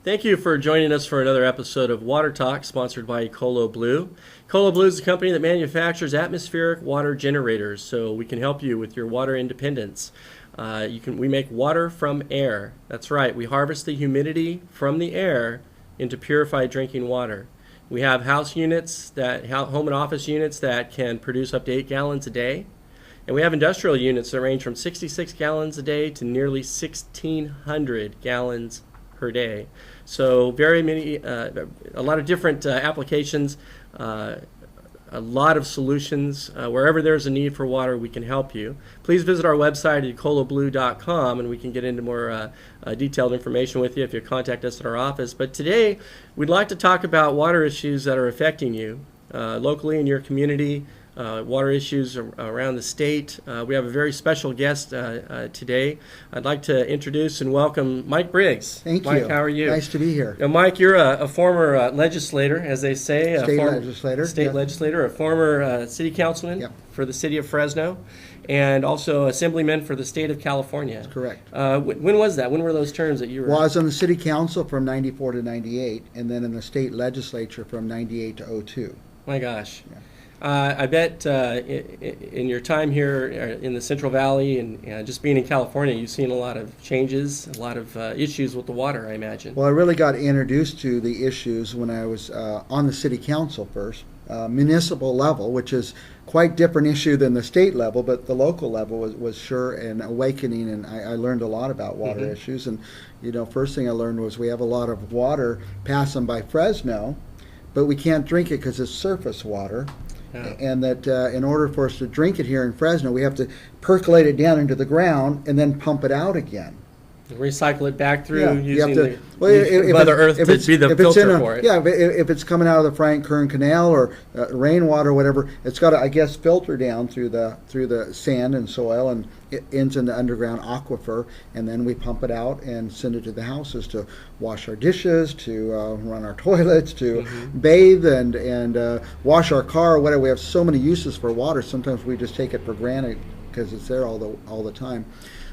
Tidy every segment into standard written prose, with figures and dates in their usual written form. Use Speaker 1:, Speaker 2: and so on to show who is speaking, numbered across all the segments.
Speaker 1: Thank you for joining us for another episode of Water Talk, sponsored by EcoloBlue. EcoloBlue is a company that manufactures atmospheric water generators, so we can help you with your water independence. We make water from air. That's right, we harvest the humidity from the air into purified drinking water. We have home and office units that can produce up to 8 gallons a day. And we have industrial units that range from 66 gallons a day to nearly 1,600 gallons per day. So very many, a lot of different applications, a lot of solutions. Wherever there's a need for water, we can help you. Please visit our website at EcoloBlue.com, and we can get into more detailed information with you if you contact us at our office. But today, we'd like to talk about water issues that are affecting you locally in your community. Water issues around the state. We have a very special guest today. I'd like to introduce and welcome Mike Briggs.
Speaker 2: Thank you.
Speaker 1: Mike, how are you?
Speaker 2: Nice to be here.
Speaker 1: Now, Mike, you're a former legislator, as they say.
Speaker 2: State legislator.
Speaker 1: State legislator, a former city councilman for the city of Fresno, and also assemblyman for the state of California.
Speaker 2: That's correct.
Speaker 1: When was that? When were those terms that you were?
Speaker 2: Well, I was on the city council from 94 to 98, and then in the state legislature from 98 to 02.
Speaker 1: My gosh.
Speaker 2: Yeah.
Speaker 1: I bet in your time here in the Central Valley and just being in California, you've seen a lot of changes, a lot of issues with the water, I imagine.
Speaker 2: Well, I really got introduced to the issues when I was on the city council first, municipal level, which is quite different issue than the state level, but the local level was sure an awakening, and I learned a lot about water issues. And, first thing I learned was we have a lot of water passing by Fresno, but we can't drink it because it's surface water. And that in order for us to drink it here in Fresno, we have to percolate it down into the ground and then pump it out again.
Speaker 1: Recycle it back through using
Speaker 2: Mother
Speaker 1: Earth to be the filter for it.
Speaker 2: Yeah, if it's coming out of the Frank Kern Canal or rainwater or whatever, it's got to, I guess, filter down through the sand and soil, and it ends in the underground aquifer, and then we pump it out and send it to the houses to wash our dishes, to run our toilets, to bathe and wash our car, whatever. We have so many uses for water. Sometimes we just take it for granted because it's there all the time.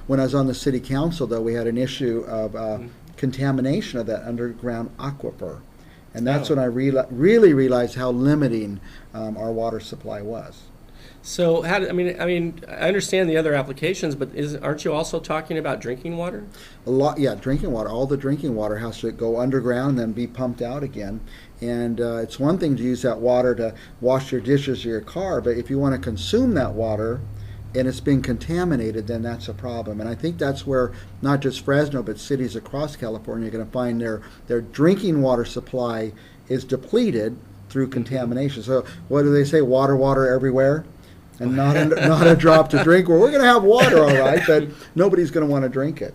Speaker 2: When I was on the city council, though, we had an issue of contamination of that underground aquifer, and that's when I really realized how limiting our water supply was.
Speaker 1: So, I understand the other applications, but aren't you also talking about drinking water?
Speaker 2: A lot, yeah, drinking water. All the drinking water has to go underground and then be pumped out again. And it's one thing to use that water to wash your dishes or your car, but if you want to consume that water and it's being contaminated, then that's a problem. And I think that's where not just Fresno, but cities across California are going to find their drinking water supply is depleted through contamination. So what do they say? Water everywhere, and not a drop to drink. Well, we're going to have water, all right, but nobody's going to want to drink it.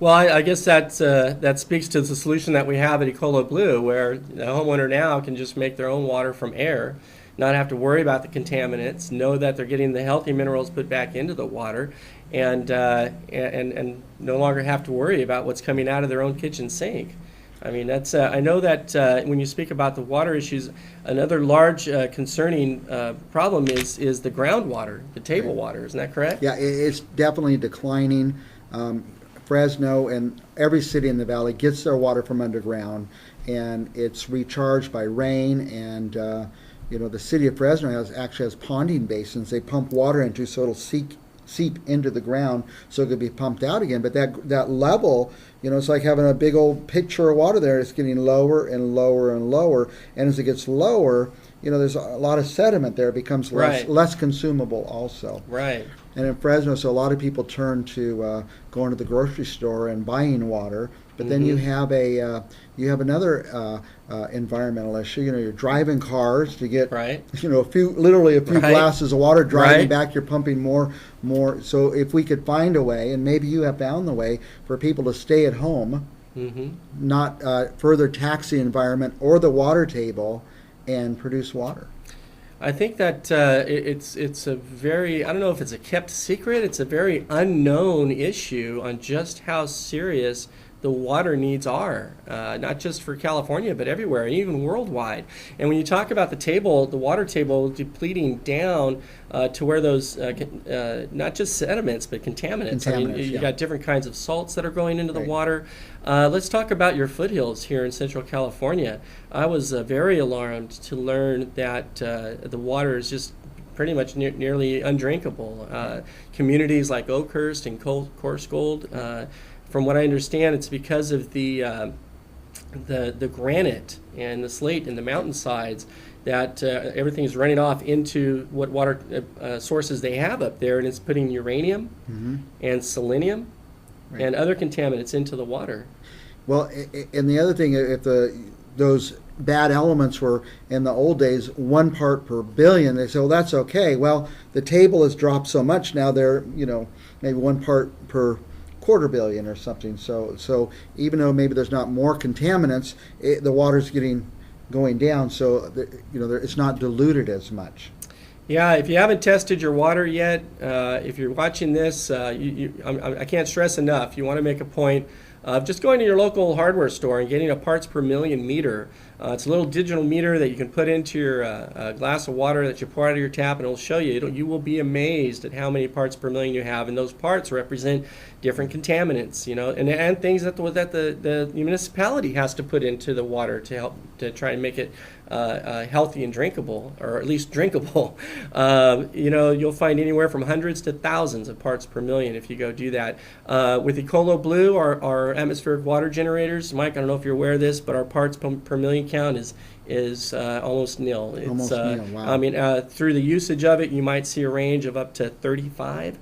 Speaker 1: Well, I guess that speaks to the solution that we have at EcoloBlue, where the homeowner now can just make their own water from air, not have to worry about the contaminants, know that they're getting the healthy minerals put back into the water, and no longer have to worry about what's coming out of their own kitchen sink. I mean, that's I know that when you speak about the water issues, another large concerning problem is the groundwater, the table water. Isn't that correct?
Speaker 2: Yeah, it's definitely declining. Fresno and every city in the valley gets their water from underground, and it's recharged by rain. And the city of Fresno actually has ponding basins they pump water into, so it'll seep into the ground so it could be pumped out again. But that level, it's like having a big old pitcher of water there. It's getting lower and lower and lower, and as it gets lower, there's a lot of sediment there. It becomes less consumable also. Right. And in Fresno, so a lot of people turn to going to the grocery store and buying water. But then you have another environmental issue. You're driving cars to get literally a few glasses of water. Driving back, you're pumping more. So if we could find a way, and maybe you have found the way for people to stay at home, not further tax the environment or the water table, and produce water.
Speaker 1: I think that it's a very, I don't know if it's a kept secret, it's a very unknown issue on just how serious the water needs are, not just for California, but everywhere, and even worldwide. And when you talk about the water table depleting down to where those, not just sediments, but contaminants. I mean, you got different kinds of salts that are going into the water. Let's talk about your foothills here in Central California. I was very alarmed to learn that the water is just pretty much nearly undrinkable. Communities like Oakhurst and Coarsegold, from what I understand, it's because of the granite and the slate in the mountainsides that everything's running off into what water sources they have up there, and it's putting uranium and selenium and other contaminants into the water.
Speaker 2: Well, and the other thing, if those bad elements were in the old days 1 part per billion, they say, well, that's okay. Well, the table has dropped so much now, they're maybe 1 part per quarter billion or something. So even though maybe there's not more contaminants, the water's going down. So it's not diluted as much.
Speaker 1: Yeah, if you haven't tested your water yet, if you're watching this, I can't stress enough. You want to make a point of just going to your local hardware store and getting a parts per million meter. It's a little digital meter that you can put into your glass of water that you pour out of your tap, and it'll show you. You will be amazed at how many parts per million you have, and those parts represent different contaminants, and things that the municipality has to put into the water to help to try and make it healthy and drinkable, or at least drinkable. You'll find anywhere from hundreds to thousands of parts per million if you go do that. With EcoloBlue, our atmospheric water generators, Mike, I don't know if you're aware of this, but our parts per million count is almost nil. It's,
Speaker 2: almost nil, wow.
Speaker 1: I mean, through the usage of it, you might see a range of up to 35,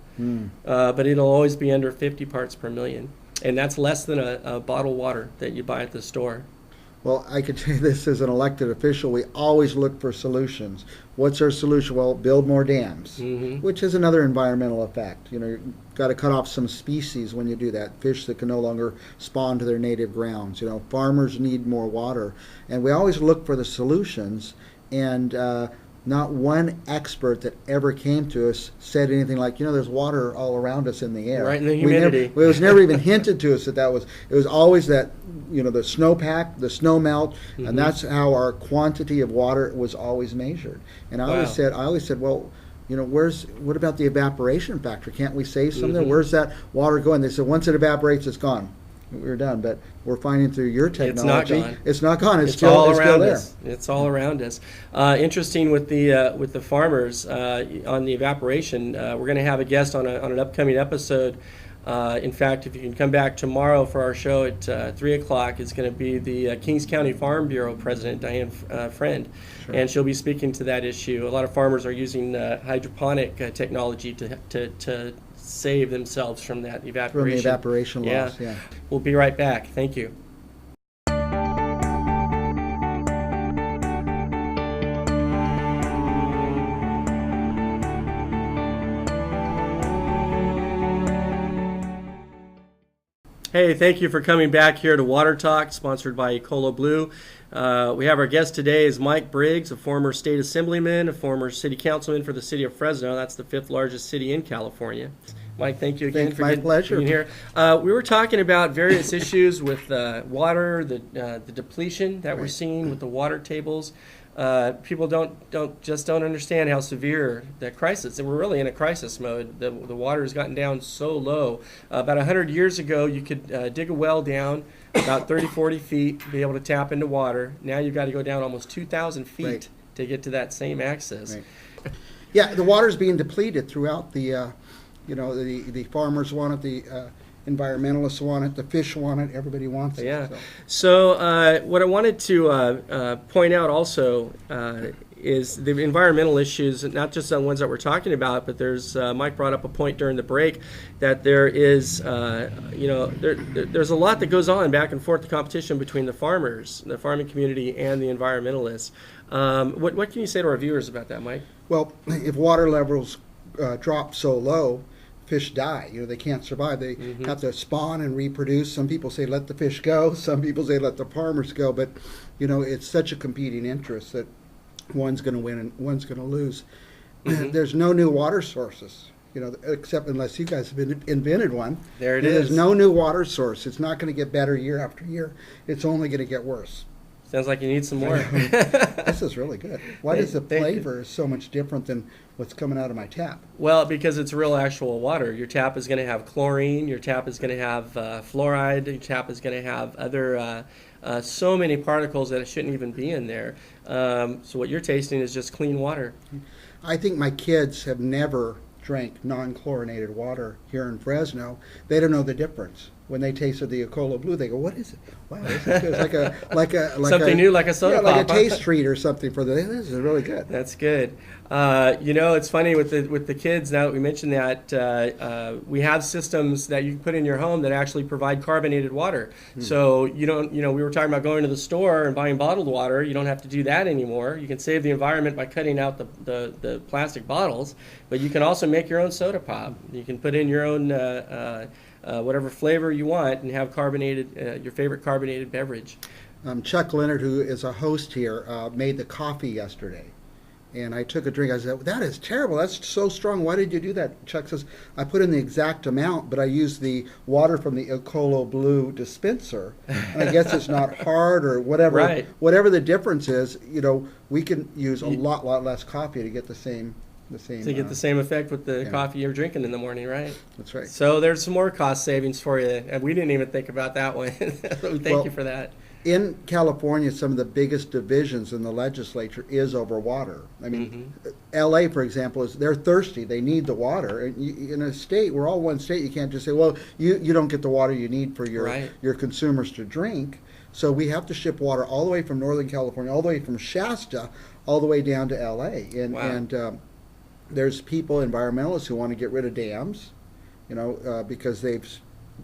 Speaker 1: but it'll always be under 50 parts per million. And that's less than a bottled water that you buy at the store.
Speaker 2: Well, I could tell you this as an elected official, we always look for solutions. What's our solution? Well, build more dams, which is another environmental effect. You've got to cut off some species when you do that, fish that can no longer spawn to their native grounds. Farmers need more water. And we always look for the solutions, and not one expert that ever came to us said anything like, there's water all around us in the air.
Speaker 1: Right, in the humidity.
Speaker 2: It was never even hinted to us that was. It was always that, the snowpack, the snow melt, and that's how our quantity of water was always measured. And I always said, well, what about the evaporation factor? Can't we save some there? Where's that water going? They said, once it evaporates, it's gone. We're done. But we're finding through your technology, it's not gone. It's still there.
Speaker 1: It's all around us. Interesting with the farmers on the evaporation. We're going to have a guest on an upcoming episode. In fact, if you can come back tomorrow for our show at 3 o'clock, it's going to be the Kings County Farm Bureau President, Diane Friend, and she'll be speaking to that issue. A lot of farmers are using hydroponic technology to save themselves from that evaporation.
Speaker 2: From the evaporation loss, yeah.
Speaker 1: We'll be right back. Thank you. Hey, thank you for coming back here to Water Talk, sponsored by EcoloBlue. We have our guest today is Mike Briggs, a former state assemblyman, a former city councilman for the city of Fresno. That's the 5th largest city in California. Mike, thank you again for being here. We were talking about various issues with water, the depletion that we're seeing with the water tables. People don't understand how severe the crisis, and we're really in a crisis mode. The water has gotten down so low. About 100 years ago, you could dig a well down about 30, 40 feet, be able to tap into water. Now you've got to go down almost 2,000 feet to get to that same access.
Speaker 2: Right. Yeah, the water's being depleted throughout the, the farmers want it, the environmentalists want it, the fish want it, everybody wants it.
Speaker 1: Yeah. So what I wanted to point out also is the environmental issues, not just the ones that we're talking about, but there's Mike brought up a point during the break that there is, there's a lot that goes on back and forth, the competition between the farmers, the farming community, and the environmentalists. What can you say to our viewers about that, Mike?
Speaker 2: Well, if water levels drop so low, fish die. They can't survive. They have to spawn and reproduce. Some people say let the fish go. Some people say let the farmers go. But it's such a competing interest that one's going to win and one's going to lose. There's no new water sources. except unless you guys have invented one.
Speaker 1: There it
Speaker 2: There's
Speaker 1: is.
Speaker 2: no new water source. It's not going to get better year after year. It's only going to get worse.
Speaker 1: Sounds like you need some more.
Speaker 2: This is really good. Why does the
Speaker 1: Thank you.
Speaker 2: flavor so much different than what's coming out of my tap?
Speaker 1: Well, because it's real actual water. Your tap is going to have chlorine. Your tap is going to have fluoride. Your tap is going to have other so many particles that it shouldn't even be in there. So what you're tasting is just clean water.
Speaker 2: I think my kids have never drank non-chlorinated water here in Fresno. They don't know the difference. When they tasted the EcoloBlue, they go, "What is it? Wow, this is good." It's like
Speaker 1: Something new, like a soda
Speaker 2: like
Speaker 1: pop,
Speaker 2: a
Speaker 1: huh?
Speaker 2: taste treat or something for them. This is really good.
Speaker 1: That's good. It's funny with the kids. Now that we mentioned that, we have systems that you can put in your home that actually provide carbonated water. So you don't. We were talking about going to the store and buying bottled water. You don't have to do that anymore. You can save the environment by cutting out the plastic bottles, but you can also make your own soda pop. You can put in your own whatever flavor you want and have carbonated your favorite carbonated beverage.
Speaker 2: Chuck Leonard, who is a host here, made the coffee yesterday. And I took a drink. I said, "That is terrible. That's so strong. Why did you do that?" Chuck says, "I put in the exact amount, but I used the water from the EcoloBlue dispenser. And I guess it's not hard or whatever.
Speaker 1: Right.
Speaker 2: Whatever the difference is, we can use a lot less coffee to get the same.
Speaker 1: To get the same effect with the coffee you're drinking in the morning, right?
Speaker 2: That's right.
Speaker 1: So there's some more cost savings for you, and we didn't even think about that one. Thank you for that.
Speaker 2: In California, some of the biggest divisions in the legislature is over water. I mean, L.A., for example, they're thirsty. They need the water. And in a state, we're all one state. You can't just say, "Well, you don't get the water you need for your consumers to drink." So we have to ship water all the way from Northern California, all the way from Shasta, all the way down to L.A. And there's people, environmentalists, who want to get rid of dams, because they've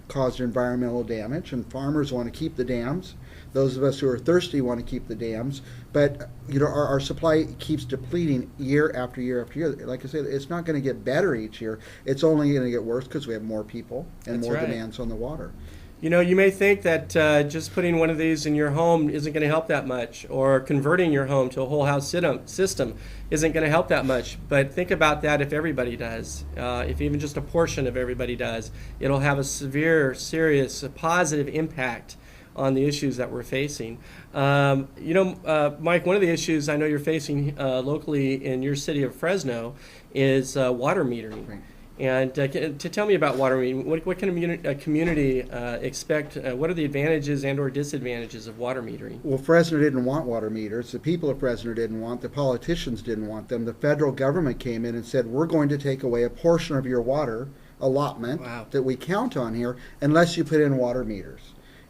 Speaker 2: caused environmental damage, and farmers want to keep the dams. Those of us who are thirsty want to keep the dams, but our supply keeps depleting year after year after year. Like I said, it's not going to get better each year. It's only going to get worse because we have more people and more demands on the water.
Speaker 1: You may think that just putting one of these in your home isn't going to help that much, or converting your home to a whole house system isn't going to help that much. But think about that if everybody does. If even just a portion of everybody does, it'll have a severe, serious, positive impact on the issues that we're facing. Mike, one of the issues I know you're facing locally in your city of Fresno is water metering.
Speaker 2: Right.
Speaker 1: And to tell me about water metering, what can a community expect? What are the advantages and or disadvantages of water metering?
Speaker 2: Well, Fresno didn't want water meters. The people of Fresno didn't want. The politicians didn't want them. The federal government came in and said, "We're going to take away a portion of your water allotment that we count on here unless you put in water meters."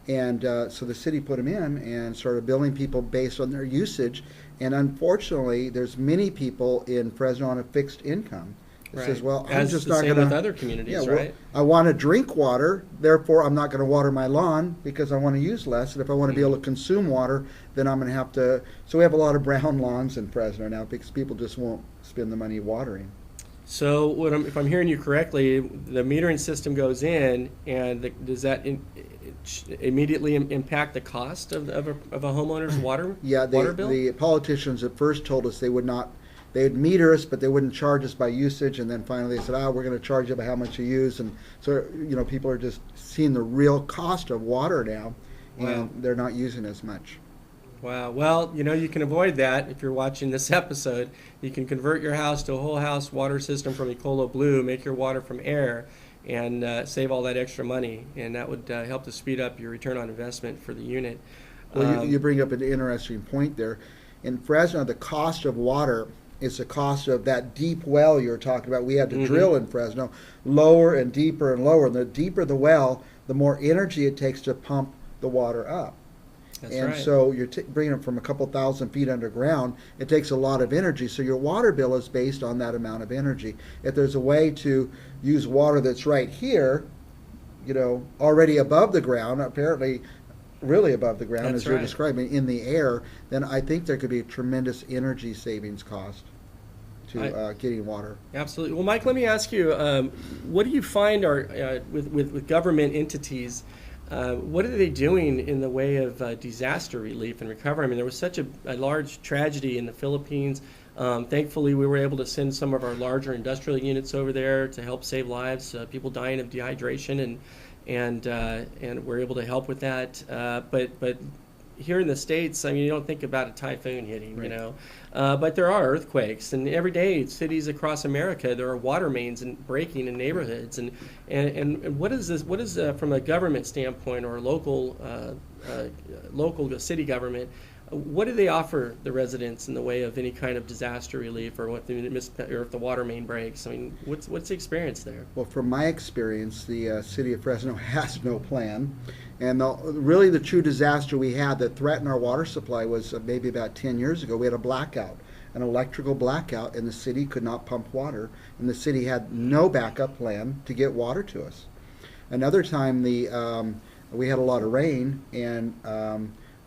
Speaker 2: And so the city put them in and started billing people based on their usage. And unfortunately, there's many people in Fresno on a fixed income. It says, "Well, I'm just not going to."
Speaker 1: With other communities, right?
Speaker 2: I want to drink water, therefore I'm not going to water my lawn because I want to use less. And if I want to be able to consume water, then I'm going to have to. So we have a lot of brown lawns in Fresno now because people just won't spend the money watering.
Speaker 1: So if I'm hearing you correctly, the metering system goes in, and does that immediately impact the cost of a homeowner's water bill?
Speaker 2: The politicians at first told us they would not. They'd meter us, but they wouldn't charge us by usage. And then finally they said, "We're going to charge you by how much you use." And so, people are just seeing the real cost of water now, and they're not using as much.
Speaker 1: Wow. Well, you can avoid that if you're watching this episode. You can convert your house to a whole house water system from EcoloBlue, make your water from air, and save all that extra money. And that would help to speed up your return on investment for the unit.
Speaker 2: Well, you bring up an interesting point there. In Fresno, the cost of water is the cost of that deep well you're talking about. We had to drill in Fresno, lower and deeper and lower. And the deeper the well, the more energy it takes to pump the water up.
Speaker 1: That's
Speaker 2: and
Speaker 1: right.
Speaker 2: so you're bringing it from a couple thousand feet underground. It takes a lot of energy. So your water bill is based on that amount of energy. If there's a way to use water that's right here, already above the ground, apparently really above the ground, as you're describing, in the air, then I think there could be a tremendous energy savings cost to getting water.
Speaker 1: Absolutely. Well, Mike, let me ask you, what do you find are with government entities what are they doing in the way of disaster relief and recovery? I mean, there was such a large tragedy in the Philippines. Thankfully, we were able to send some of our larger industrial units over there to help save lives, people dying of dehydration, and we're able to help with that. But here in the States, I mean, you don't think about a typhoon hitting,
Speaker 2: Right.
Speaker 1: But there are earthquakes, and every day, cities across America, there are water mains breaking in neighborhoods. And what is this? What is from a government standpoint or a local city government? What do they offer the residents in the way of any kind of disaster relief, or if the water main breaks? I mean, what's the experience there?
Speaker 2: Well, from my experience, the city of Fresno has no plan. And really the true disaster we had that threatened our water supply was maybe about 10 years ago. We had a blackout, an electrical blackout, and the city could not pump water. And the city had no backup plan to get water to us. Another time, we had a lot of rain, and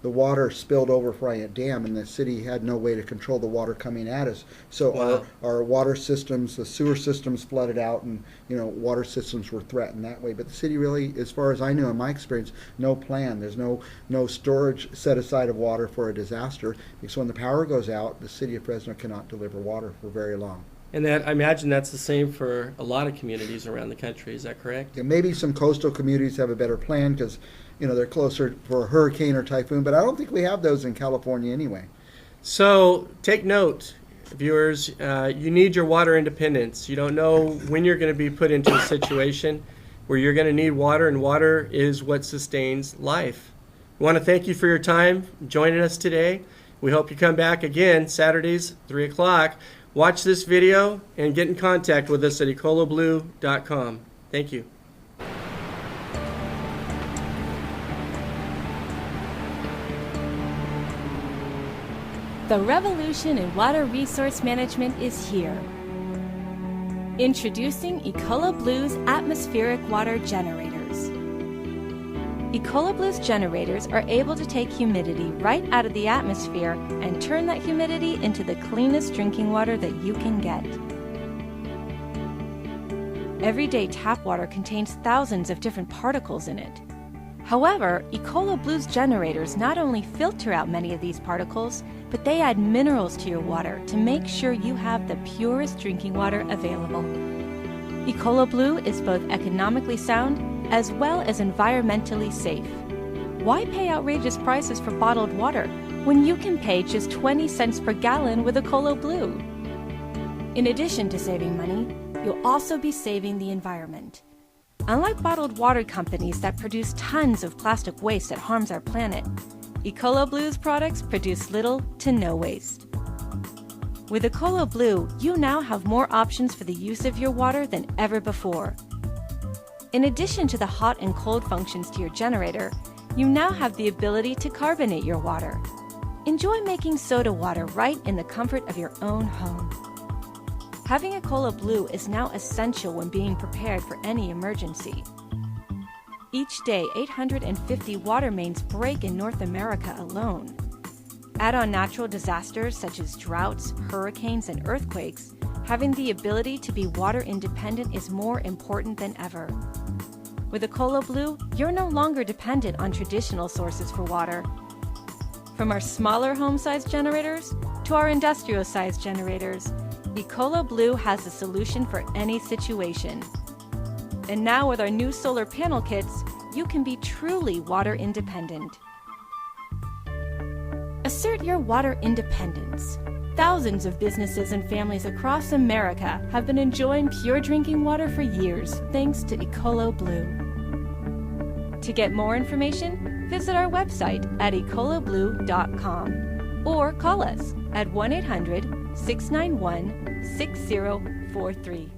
Speaker 2: the water spilled over Bryant Dam, and the city had no way to control the water coming at us. So
Speaker 1: Wow.
Speaker 2: our water systems, the sewer systems flooded out, and water systems were threatened that way. But the city really, as far as I know in my experience, no plan. There's no storage set aside of water for a disaster, because when the power goes out, the city of Fresno cannot deliver water for very long.
Speaker 1: And that, I imagine that's the same for a lot of communities around the country. Is that correct?
Speaker 2: And maybe some coastal communities have a better plan because they're closer for a hurricane or typhoon, but I don't think we have those in California anyway.
Speaker 1: So take note, viewers, you need your water independence. You don't know when you're going to be put into a situation where you're going to need water, and water is what sustains life. We want to thank you for your time joining us today. We hope you come back again Saturdays, 3 o'clock. Watch this video and get in contact with us at EcoloBlue.com. Thank you.
Speaker 3: The revolution in water resource management is here. Introducing EcoloBlue's atmospheric water generators. EcoloBlue's generators are able to take humidity right out of the atmosphere and turn that humidity into the cleanest drinking water that you can get. Everyday tap water contains thousands of different particles in it. However, EcoloBlue's generators not only filter out many of these particles, but they add minerals to your water to make sure you have the purest drinking water available. EcoloBlue is both economically sound as well as environmentally safe. Why pay outrageous prices for bottled water when you can pay just 20 cents per gallon with EcoloBlue? In addition to saving money, you'll also be saving the environment. Unlike bottled water companies that produce tons of plastic waste that harms our planet, EcoloBlue's products produce little to no waste. With EcoloBlue, you now have more options for the use of your water than ever before. In addition to the hot and cold functions to your generator, you now have the ability to carbonate your water. Enjoy making soda water right in the comfort of your own home. Having EcoloBlue is now essential when being prepared for any emergency. Each day, 850 water mains break in North America alone. Add on natural disasters such as droughts, hurricanes, and earthquakes, having the ability to be water independent is more important than ever. With EcoloBlue, you're no longer dependent on traditional sources for water. From our smaller home-sized generators to our industrial-sized generators, EcoloBlue has a solution for any situation. And now with our new solar panel kits, you can be truly water independent. Assert your water independence. Thousands of businesses and families across America have been enjoying pure drinking water for years thanks to EcoloBlue. To get more information, visit our website at EcoloBlue.com or call us at 1-800-691-6043.